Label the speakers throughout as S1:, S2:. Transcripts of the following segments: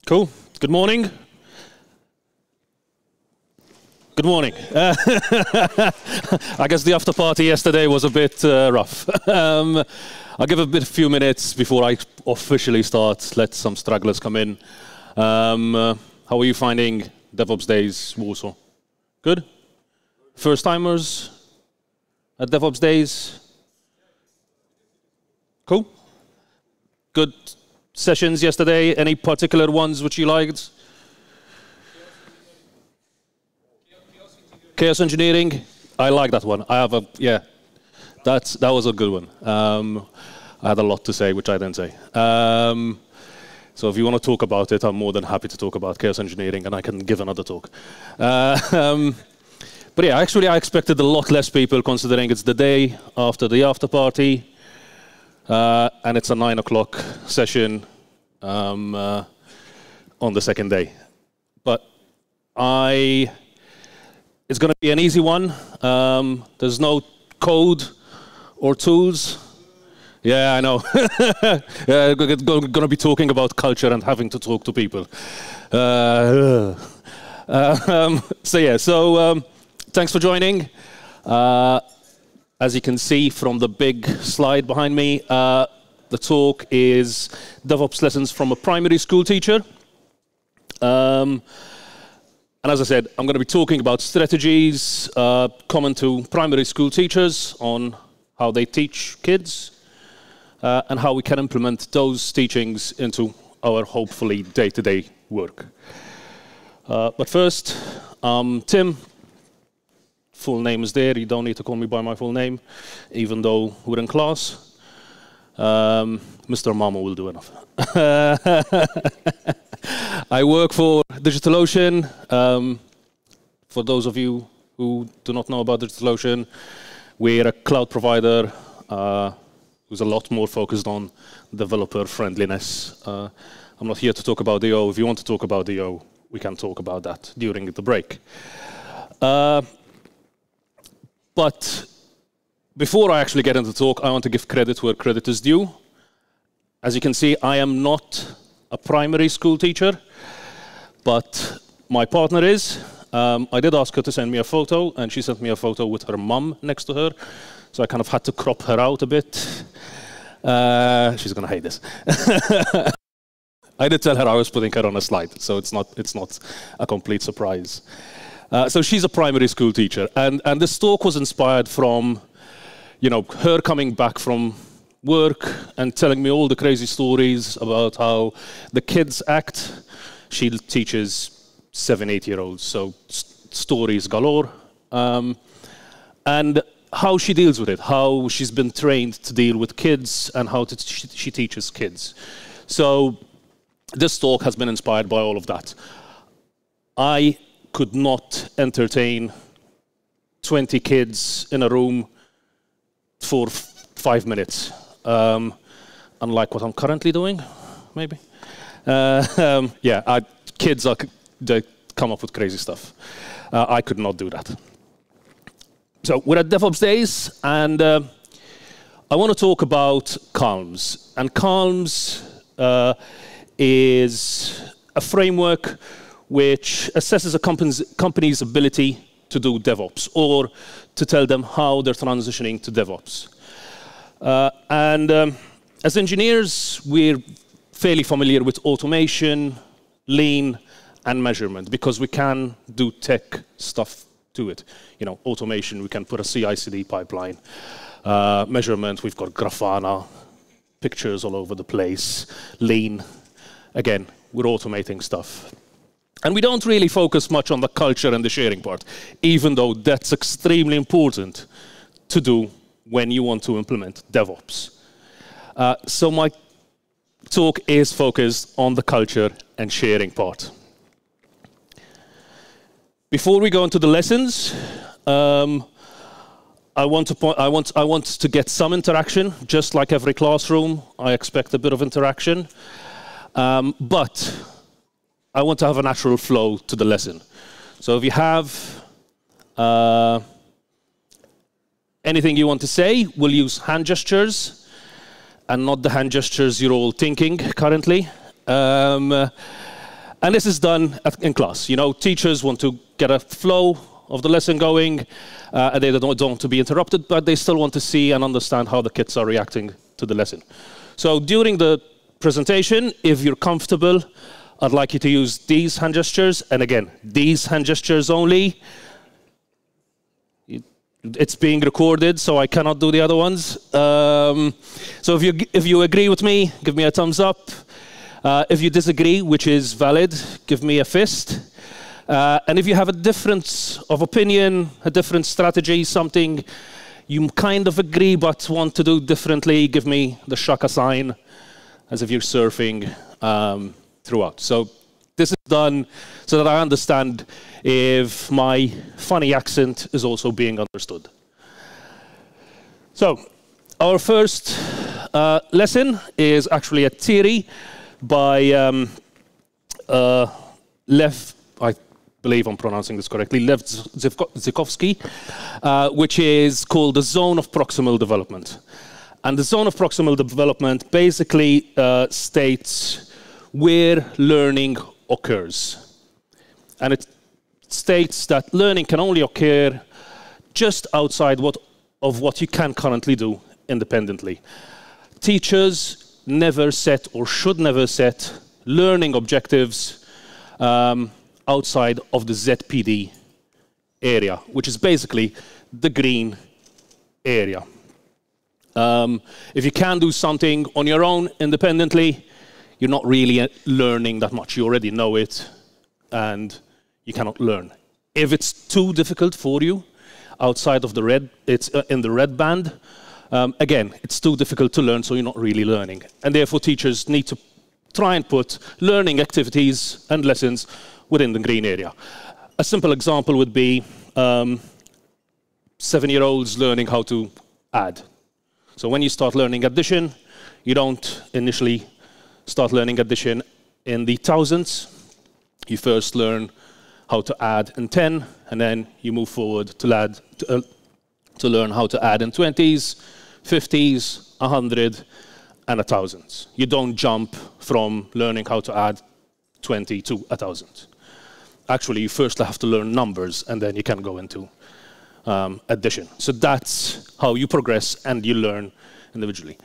S1: Cool. Good morning. Good morning. I guess the after party yesterday was a bit rough. I'll give a few minutes before I officially start. Let some stragglers come in. How are you finding DevOps Days, Warsaw? Good? First timers at DevOps Days? Cool. Good sessions yesterday. Any particular ones which you liked? Chaos engineering. I like that one. I have that was a good one. I had a lot to say, which I didn't say. So if you want to talk about it, I'm more than happy to talk about chaos engineering, and I can give another talk. But yeah, actually, I expected a lot less people, considering it's the day after the after party, and it's a 9 o'clock session on the second day. But it's going to be an easy one. There's no code or tools. Yeah, I know. We're going to be talking about culture and having to talk to people. Thanks for joining. As you can see from the big slide behind me, the talk is DevOps lessons from a primary school teacher. And as I said, I'm going to be talking about strategies common to primary school teachers on how they teach kids and how we can implement those teachings into our hopefully day-to-day work. But first, Tim. Full name is there. You don't need to call me by my full name, even though we're in class. Mr. Mamo will do enough. I work for DigitalOcean. For those of you who do not know about DigitalOcean, we're a cloud provider who's a lot more focused on developer friendliness. I'm not here to talk about DO. If you want to talk about DO, we can talk about that during the break. But before I actually get into the talk, I want to give credit where credit is due. As you can see, I am not a primary school teacher, but my partner is. I did ask her to send me a photo, and she sent me a photo with her mum next to her, so I kind of had to crop her out a bit. She's going to hate this. I did tell her I was putting her on a slide, so it's not a complete surprise. So she's a primary school teacher, and this talk was inspired from, her coming back from work and telling me all the crazy stories about how the kids act. She teaches 7, 8-year-olds, so stories galore, and how she deals with it, how she's been trained to deal with kids, and how she teaches kids. So this talk has been inspired by all of that. I could not entertain 20 kids in a room for 5 minutes, unlike what I'm currently doing, maybe. Kids they come up with crazy stuff. I could not do that. So we're at DevOps Days, and I want to talk about CALMS. And CALMS is a framework which assesses a company's ability to do DevOps, or to tell them how they're transitioning to DevOps. As engineers, we're fairly familiar with automation, lean, and measurement, because we can do tech stuff to it. Automation, we can put a CI/CD pipeline. Measurement, we've got Grafana, pictures all over the place. Lean, again, we're automating stuff. And we don't really focus much on the culture and the sharing part, even though that's extremely important to do when you want to implement DevOps. So my talk is focused on the culture and sharing part. Before we go into the lessons, I want to get some interaction, just like every classroom. I expect a bit of interaction, but I want to have a natural flow to the lesson. So if you have anything you want to say, we'll use hand gestures, and not the hand gestures you're all thinking currently. And this is done in class. You know, teachers want to get a flow of the lesson going, and they don't want to be interrupted, but they still want to see and understand how the kids are reacting to the lesson. So during the presentation, if you're comfortable, I'd like you to use these hand gestures, and again, these hand gestures only. It's being recorded, so I cannot do the other ones. So if you agree with me, give me a thumbs up. If you disagree, which is valid, give me a fist. And if you have a difference of opinion, a different strategy, something you kind of agree but want to do differently, give me the shaka sign, as if you're surfing throughout. So this is done so that I understand if my funny accent is also being understood. So our first lesson is actually a theory by Lev, I believe I'm pronouncing this correctly, Lev Zikovsky, which is called the zone of proximal development. And the zone of proximal development basically states where learning occurs. And it states that learning can only occur just outside of what you can currently do independently. Teachers never set, or should never set, learning objectives outside of the ZPD area, which is basically the green area. If you can do something on your own independently, you're not really learning that much. You already know it, and you cannot learn. If it's too difficult for you, outside of the red, it's in the red band, again, it's too difficult to learn, so you're not really learning. And therefore, teachers need to try and put learning activities and lessons within the green area. A simple example would be 7-year-olds learning how to add. So when you start learning addition, you don't initially start learning addition in the thousands. You first learn how to add in 10, and then you move forward to learn how to add in 20s, 50s, 100, and 1,000s. You don't jump from learning how to add 20 to 1,000. Actually, you first have to learn numbers, and then you can go into addition. So that's how you progress and you learn individually.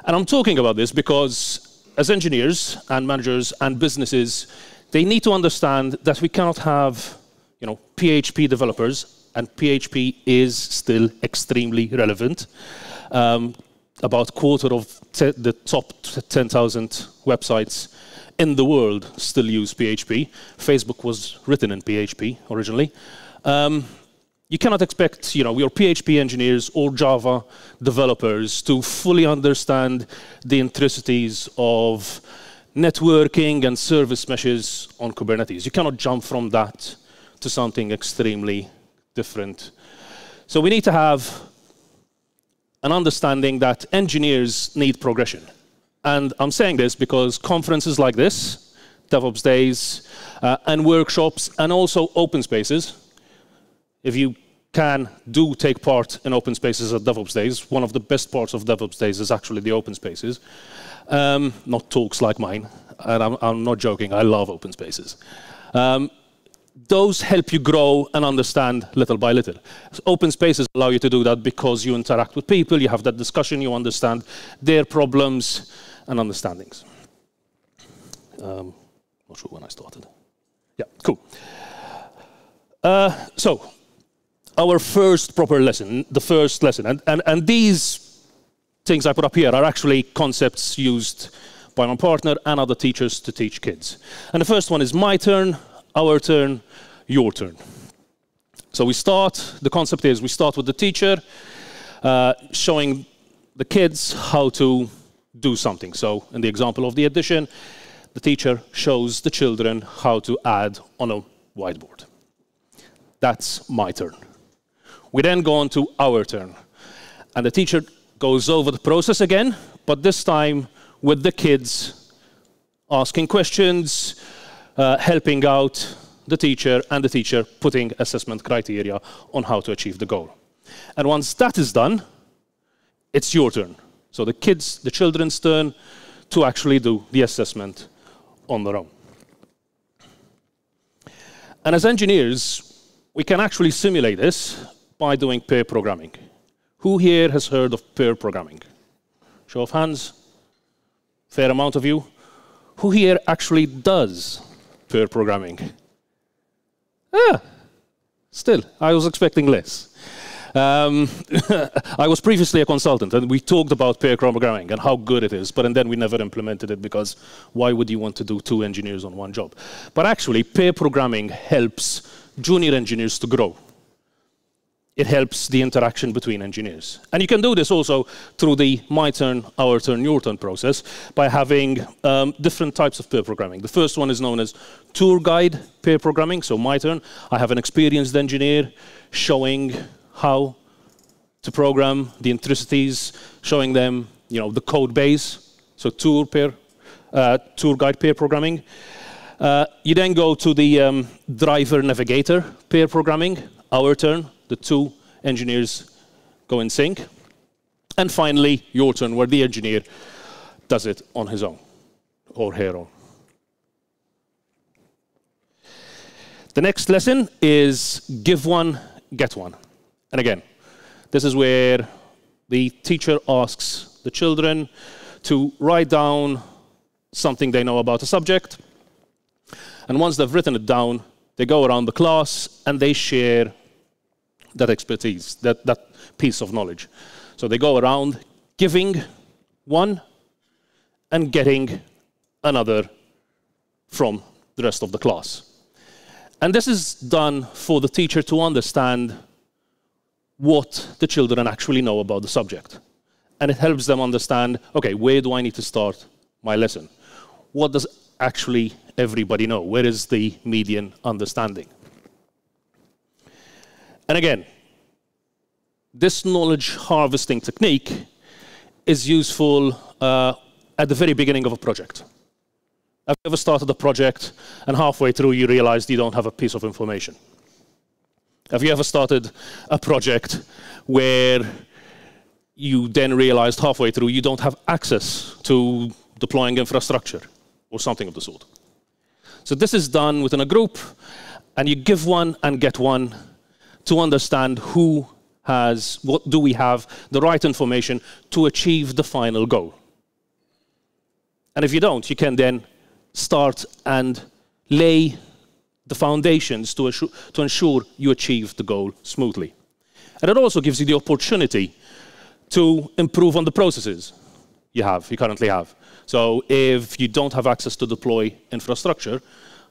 S1: And I'm talking about this because as engineers and managers and businesses, they need to understand that we cannot have, PHP developers, and PHP is still extremely relevant. About a quarter of the top 10,000 websites in the world still use PHP. Facebook was written in PHP originally. You cannot expect, your PHP engineers or Java developers to fully understand the intricacies of networking and service meshes on Kubernetes. You cannot jump from that to something extremely different. So we need to have an understanding that engineers need progression. And I'm saying this because conferences like this, DevOps Days, and workshops, and also open spaces, if you do take part in open spaces at DevOps Days, one of the best parts of DevOps Days is actually the open spaces. Not talks like mine, and I'm not joking, I love open spaces. Those help you grow and understand little by little. So open spaces allow you to do that because you interact with people, you have that discussion, you understand their problems and understandings. Not sure when I started. Yeah, cool. So, our first proper lesson, the first lesson, and these things I put up here are actually concepts used by my partner and other teachers to teach kids. And the first one is my turn, our turn, your turn. So the concept is we start with the teacher showing the kids how to do something. So in the example of the addition, the teacher shows the children how to add on a whiteboard. That's my turn. We then go on to our turn. And the teacher goes over the process again, but this time with the kids asking questions, helping out the teacher, and the teacher putting assessment criteria on how to achieve the goal. And once that is done, it's your turn. So the children's turn to actually do the assessment on their own. And as engineers, we can actually simulate this by doing pair programming. Who here has heard of pair programming? Show of hands. Fair amount of you. Who here actually does pair programming? Still, I was expecting less. I was previously a consultant, and we talked about pair programming and how good it is, but then we never implemented it because why would you want to do 2 engineers on 1 job? But actually, pair programming helps junior engineers to grow. It helps the interaction between engineers. And you can do this also through the my turn, our turn, your turn process by having different types of pair programming. The first one is known as tour guide pair programming. So my turn, I have an experienced engineer showing how to program the intricacies, showing them the code base. So tour guide pair programming. You then go to the driver navigator pair programming, our turn. The 2 engineers go in sync. And finally, your turn, where the engineer does it on his own, or her own. The next lesson is give one, get one. And again, this is where the teacher asks the children to write down something they know about a subject. And once they've written it down, they go around the class and they share that expertise, that piece of knowledge. So they go around giving one and getting another from the rest of the class. And this is done for the teacher to understand what the children actually know about the subject. And it helps them understand, okay, where do I need to start my lesson? What does actually everybody know? Where is the median understanding? And again, this knowledge harvesting technique is useful at the very beginning of a project. Have you ever started a project and halfway through you realized you don't have a piece of information? Have you ever started a project where you then realized halfway through you don't have access to deploying infrastructure or something of the sort? So this is done within a group, and you give one and get one to understand what do we have the right information to achieve the final goal. And if you don't, you can then start and lay the foundations to ensure you achieve the goal smoothly. And it also gives you the opportunity to improve on the processes you currently have. So if you don't have access to deploy infrastructure,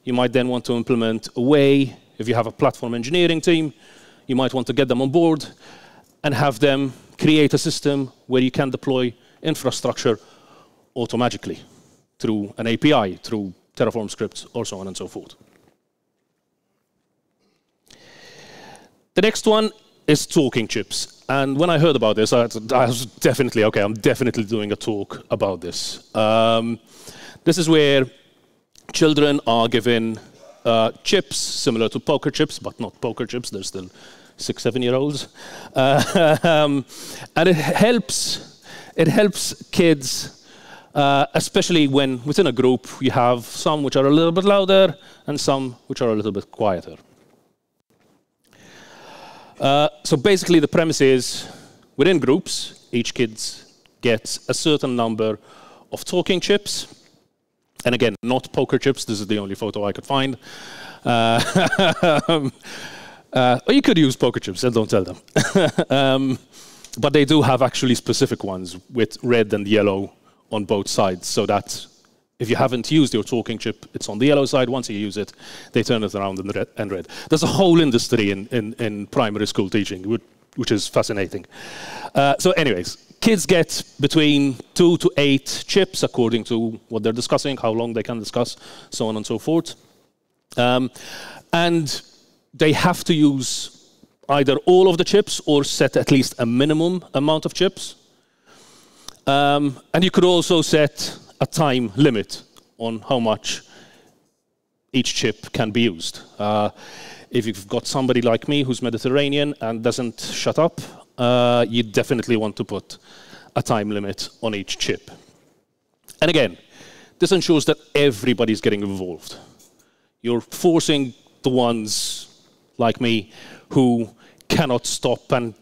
S1: you might then want to implement a way. If you have a platform engineering team, you might want to get them on board and have them create a system where you can deploy infrastructure automatically through an API, through Terraform scripts, or so on and so forth. The next one is talking chips. And when I heard about this, I was definitely, okay, I'm definitely doing a talk about this. This is where children are given chips similar to poker chips, but not poker chips. They're still 6, 7-year-olds. And it helps kids, especially when within a group you have some which are a little bit louder and some which are a little bit quieter. So basically the premise is, within groups, each kid gets a certain number of talking chips. And again, not poker chips. This is the only photo I could find. Or you could use poker chips, and don't tell them. But they do have actually specific ones with red and yellow on both sides, so that if you haven't used your talking chip, it's on the yellow side. Once you use it, they turn it around in red. There's a whole industry in primary school teaching, which is fascinating. So anyways, kids get between 2 to 8 chips according to what they're discussing, how long they can discuss, so on and so forth. And they have to use either all of the chips or set at least a minimum amount of chips. And you could also set a time limit on how much each chip can be used. If you've got somebody like me who's Mediterranean and doesn't shut up, you definitely want to put a time limit on each chip. And again, this ensures that everybody's getting involved. You're forcing the ones like me who cannot stop and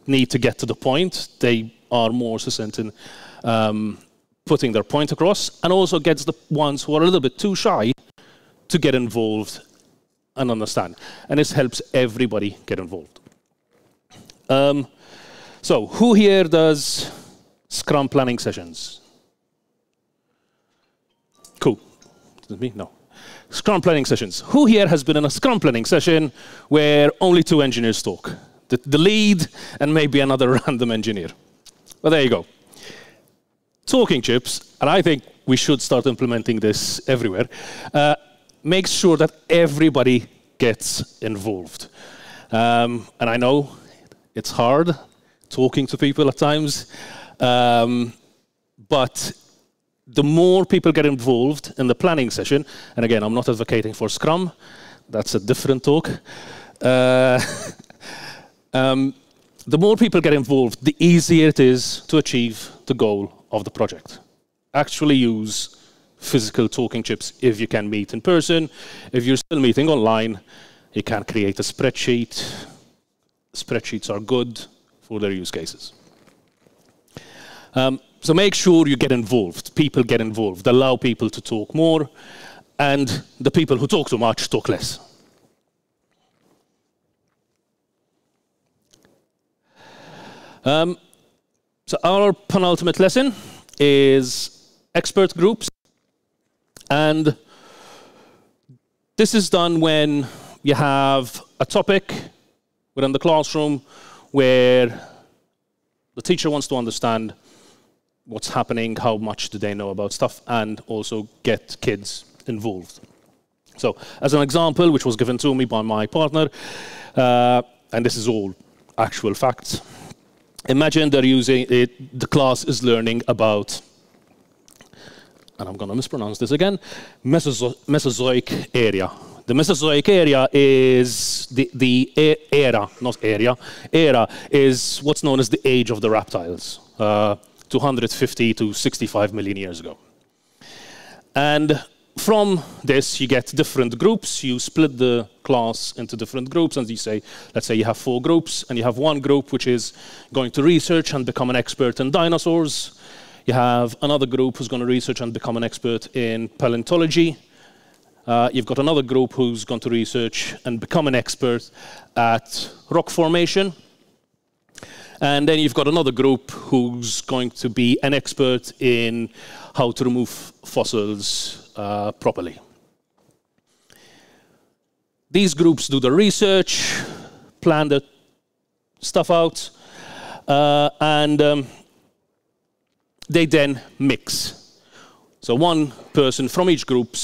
S1: need to get to the point. They are more succinct in putting their point across, and also gets the ones who are a little bit too shy to get involved and understand. And this helps everybody get involved. So who here does Scrum planning sessions? Cool. Is it me? No. Scrum planning sessions. Who here has been in a Scrum planning session where only 2 engineers talk? The lead and maybe another random engineer. Well, there you go. Talking chips, and I think we should start implementing this everywhere, makes sure that everybody gets involved. And I know it's hard talking to people at times, but the more people get involved in the planning session, and again, I'm not advocating for Scrum, that's a different talk. The more people get involved, the easier it is to achieve the goal of the project. Actually use physical talking chips if you can meet in person. If you're still meeting online, you can create a spreadsheet. Spreadsheets are good for their use cases. So make sure you get involved. People get involved. Allow people to talk more, and the people who talk too much talk less. So our penultimate lesson is expert groups. And this is done when you have a topic within the classroom where the teacher wants to understand what's happening, how much do they know about stuff, and also get kids involved. So as an example, which was given to me by my partner, and this is all actual facts, imagine they're using it, the class is learning about, and I'm going to mispronounce this again, Mesozoic area. The Mesozoic area is the era, not area. Era is what's known as the age of the reptiles, 250 to 65 million years ago. And from this, you get different groups. You split the class into different groups, and you say, let's say you have 4 groups, and you have one group which is going to research and become an expert in dinosaurs. You have another group who's going to research and become an expert in paleontology. You've got another group who's going to research and become an expert at rock formation. And then you've got another group who's going to be an expert in how to remove fossils properly. These groups do the research, plan the stuff out, and they then mix. So one person from each group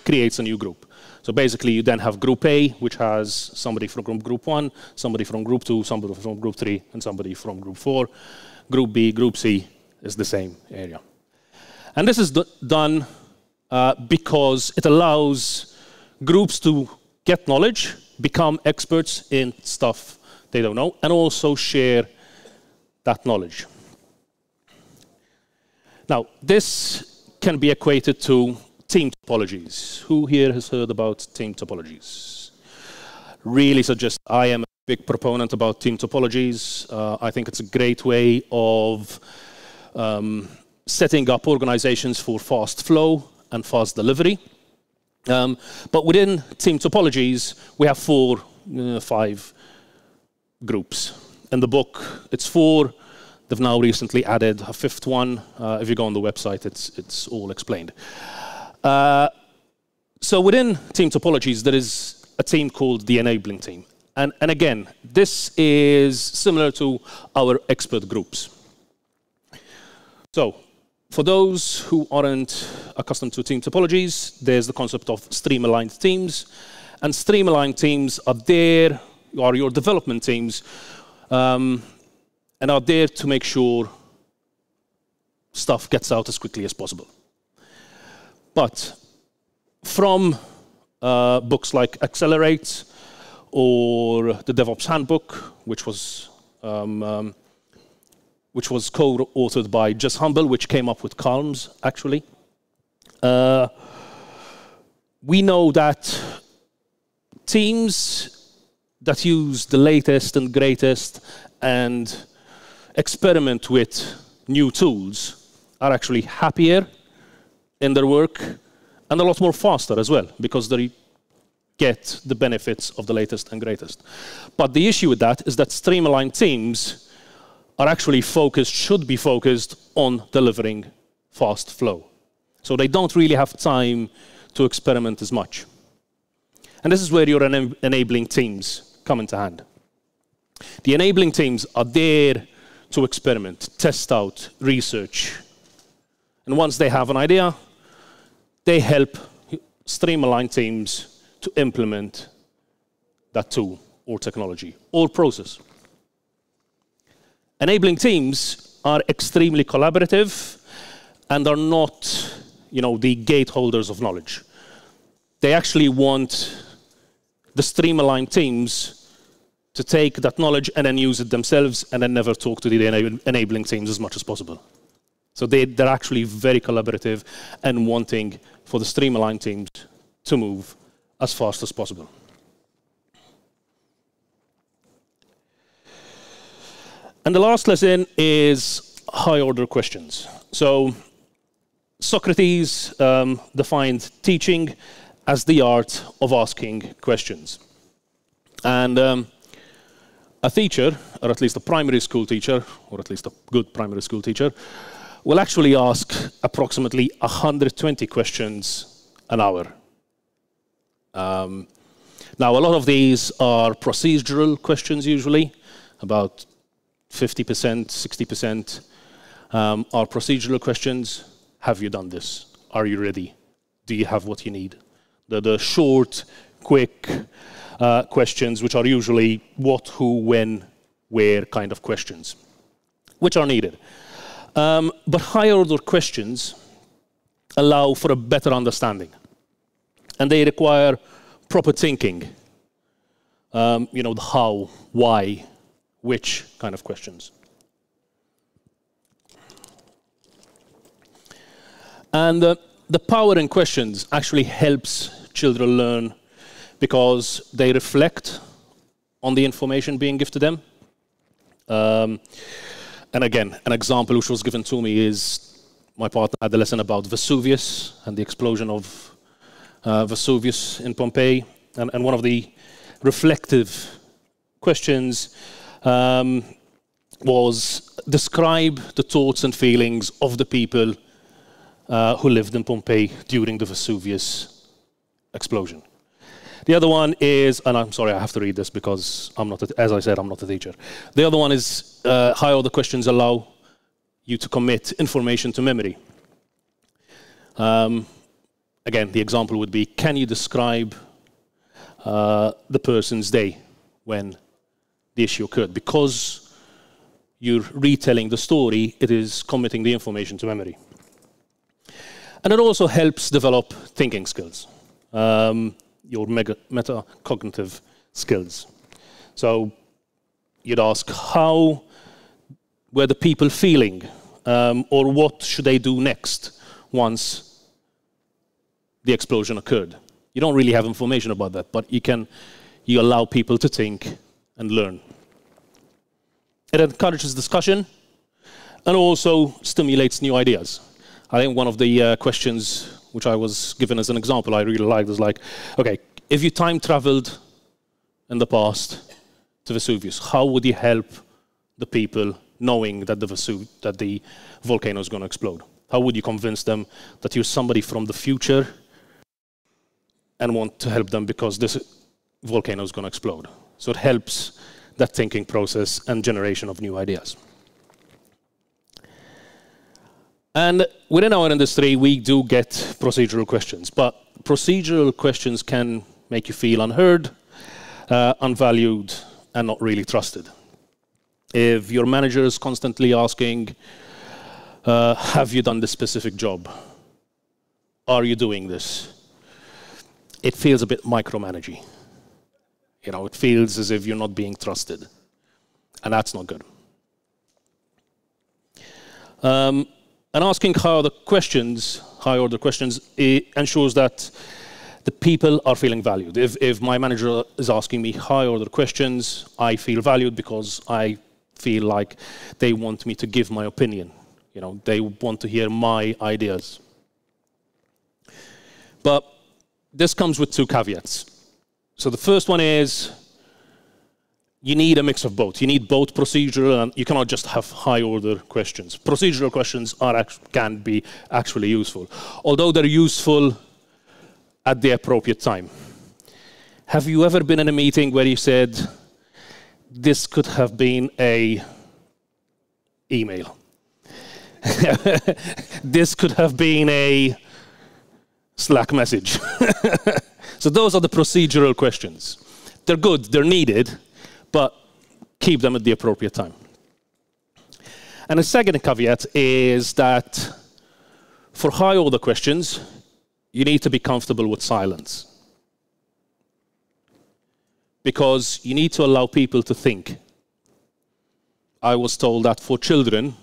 S1: creates a new group. So basically, you then have Group A, which has somebody from Group 1, somebody from Group 2, somebody from Group 3, and somebody from Group 4. Group B, Group C is the same area. And this is done because it allows groups to get knowledge, become experts in stuff they don't know, and also share that knowledge. Now, this can be equated to team topologies. Who here has heard about team topologies? Really suggest I am a big proponent about team topologies. I think it's a great way of setting up organizations for fast flow and fast delivery. But within team topologies, we have 4, 5 groups. In the book, it's 4. They've now recently added a 5th one. If you go on the website, it's all explained. So within team topologies, there is a team called the enabling team. And again, this is similar to our expert groups. So for those who aren't accustomed to team topologies, there's the concept of stream-aligned teams. And stream-aligned teams are your development teams, and are there to make sure stuff gets out as quickly as possible. But from books like Accelerate or the DevOps Handbook, which was co-authored by Jess Humble, which came up with Calms, actually, we know that teams that use the latest and greatest and experiment with new tools are actually happier in their work and a lot more faster as well, because they get the benefits of the latest and greatest. But the issue with that is that streamlined teams are actually focused, should be focused on delivering fast flow. So they don't really have time to experiment as much. And this is where your enabling teams come into hand. The enabling teams are there to experiment, test out, research. And once they have an idea, they help streamline teams to implement that tool or technology or process. Enabling teams are extremely collaborative and are not, the gateholders of knowledge. They actually want the streamlined teams to take that knowledge and then use it themselves and then never talk to the enabling teams as much as possible. So they're actually very collaborative and wanting for the streamlined teams to move as fast as possible. And the last lesson is high-order questions. So Socrates defined teaching as the art of asking questions. And a teacher, or at least a primary school teacher, or at least a good primary school teacher, will actually ask approximately 120 questions an hour. Now, a lot of these are procedural questions usually, about 50%, 60% are procedural questions. Have you done this? Are you ready? Do you have what you need? The short, quick questions, which are usually what, who, when, where kind of questions, which are needed. But higher order questions allow for a better understanding. And they require proper thinking. The how, why, which kind of questions. And the power in questions actually helps children learn because they reflect on the information being given to them. And again, an example which was given to me is my partner had a lesson about Vesuvius and the explosion of Vesuvius in Pompeii. And one of the reflective questions was describe the thoughts and feelings of the people who lived in Pompeii during the Vesuvius explosion. The other one is, and I'm sorry, I have to read this because as I said, I'm not a teacher. The other one is how the questions allow you to commit information to memory. Again, the example would be, can you describe the person's day when the issue occurred? Because you're retelling the story, it is committing the information to memory. And it also helps develop thinking skills, your metacognitive skills. So you'd ask, how were the people feeling? Or what should they do next once the explosion occurred? You don't really have information about that, but you allow people to think and learn. It encourages discussion and also stimulates new ideas. I think one of the questions which I was given as an example I really liked was like, okay, if you time traveled in the past to Vesuvius, how would you help the people knowing that the volcano is going to explode? How would you convince them that you're somebody from the future and want to help them because this volcano is going to explode? So it helps that thinking process and generation of new ideas. And within our industry, we do get procedural questions, but procedural questions can make you feel unheard, unvalued, and not really trusted. If your manager is constantly asking, have you done this specific job? Are you doing this? It feels a bit micromanaging. It feels as if you're not being trusted, and that's not good. And asking high-order questions, it ensures that the people are feeling valued. If my manager is asking me high-order questions, I feel valued because I feel like they want me to give my opinion. You know, they want to hear my ideas. But this comes with two caveats. So the first one is you need a mix of both. You need both procedural and you cannot just have high-order questions. Procedural questions can be actually useful, although they're useful at the appropriate time. Have you ever been in a meeting where you said, this could have been a email? This could have been a Slack message. So those are the procedural questions. They're good, they're needed, but keep them at the appropriate time. And a second caveat is that for high-order questions, you need to be comfortable with silence. Because you need to allow people to think. I was told that for children,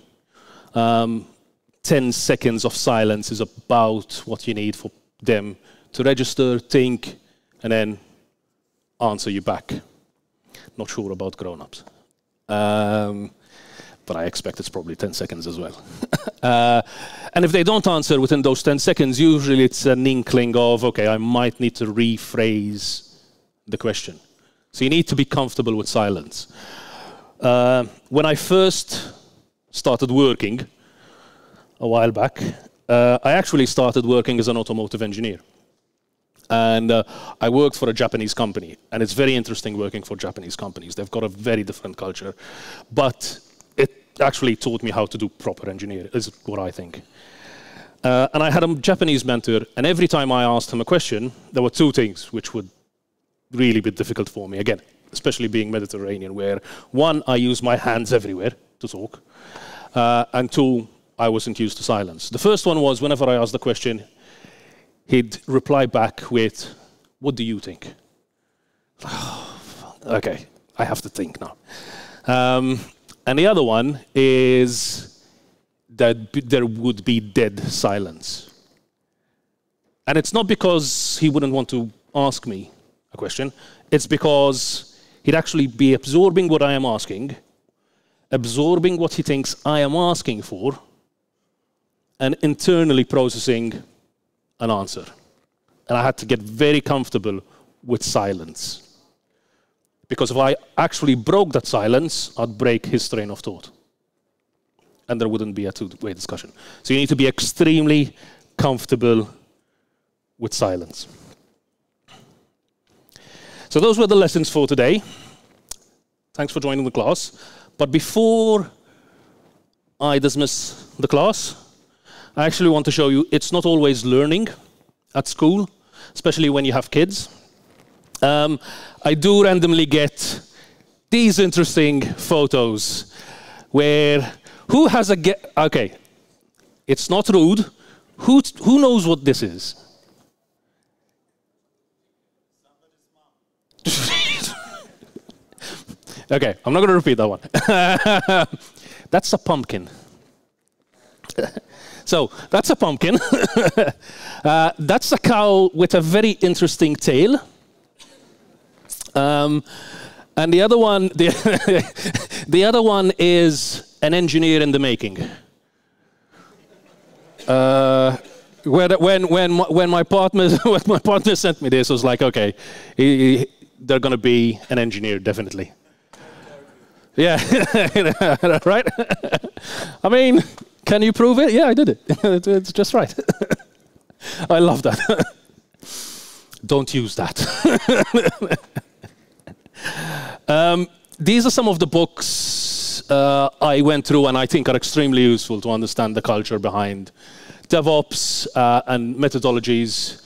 S1: 10 seconds of silence is about what you need for them to register, think, and then answer you back. Not sure about grown-ups. But I expect it's probably 10 seconds as well. And if they don't answer within those 10 seconds, usually it's an inkling of, okay, I might need to rephrase the question. So you need to be comfortable with silence. When I first started working a while back, I actually started working as an automotive engineer. And I worked for a Japanese company. And it's very interesting working for Japanese companies. They've got a very different culture. But it actually taught me how to do proper engineering, is what I think. And I had a Japanese mentor. And every time I asked him a question, there were two things which would really be difficult for me. Again, especially being Mediterranean, where one, I use my hands everywhere to talk. And two, I wasn't used to silence. The first one was whenever I asked the question, he'd reply back with, what do you think? Okay, I have to think now. And the other one is that there would be dead silence. And it's not because he wouldn't want to ask me a question. It's because he'd actually be absorbing what I am asking, absorbing what he thinks I am asking for, and internally processing an answer. And I had to get very comfortable with silence. Because if I actually broke that silence, I'd break his train of thought. And there wouldn't be a two-way discussion. So you need to be extremely comfortable with silence. So those were the lessons for today. Thanks for joining the class. But before I dismiss the class, I actually want to show you it's not always learning at school, especially when you have kids. I do randomly get these interesting photos where who has a okay, it's not rude. Who knows what this is? Okay, I'm not going to repeat that one. That's a pumpkin. So that's a pumpkin. That's a cow with a very interesting tail. And the other one, the other one is an engineer in the making. When my partner sent me this, I was like, okay, they're going to be an engineer, definitely. Yeah, right? I mean, can you prove it? Yeah, I did it. It's just right. I love that. Don't use that. These are some of the books I went through and I think are extremely useful to understand the culture behind DevOps and methodologies.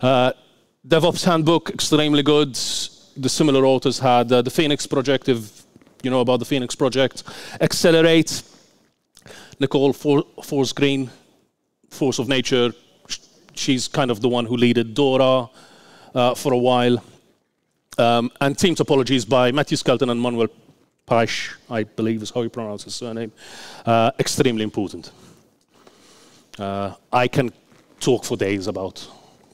S1: DevOps Handbook, extremely good. The similar authors had the Phoenix Project, if you know about the Phoenix Project. Accelerate, Nicole Force Green, Force of Nature. She's kind of the one who leaded Dora for a while. And Team Topologies by Matthew Skelton and Manuel Paich, I believe is how you pronounce his surname. Extremely important. I can talk for days about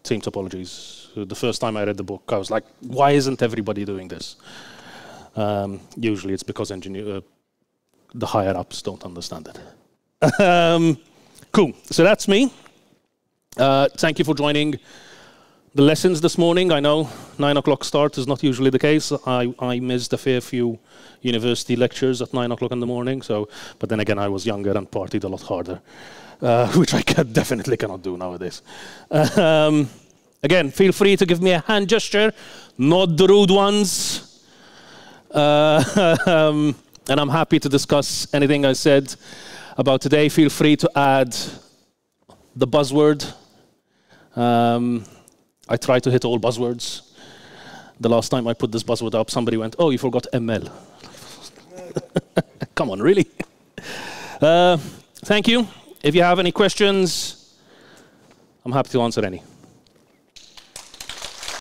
S1: Team Topologies. The first time I read the book, I was like, why isn't everybody doing this? Usually it's because the higher-ups don't understand it. Cool. So that's me. Thank you for joining the lessons this morning. I know 9 o'clock start is not usually the case. I missed a fair few university lectures at 9 o'clock in the morning. But then again, I was younger and partied a lot harder, which I definitely cannot do nowadays. Again, feel free to give me a hand gesture, not the rude ones. And I'm happy to discuss anything I said about today. Feel free to add the buzzword. I try to hit all buzzwords. The last time I put this buzzword up, somebody went, oh, you forgot ML. Come on, really? Thank you. If you have any questions, I'm happy to answer any.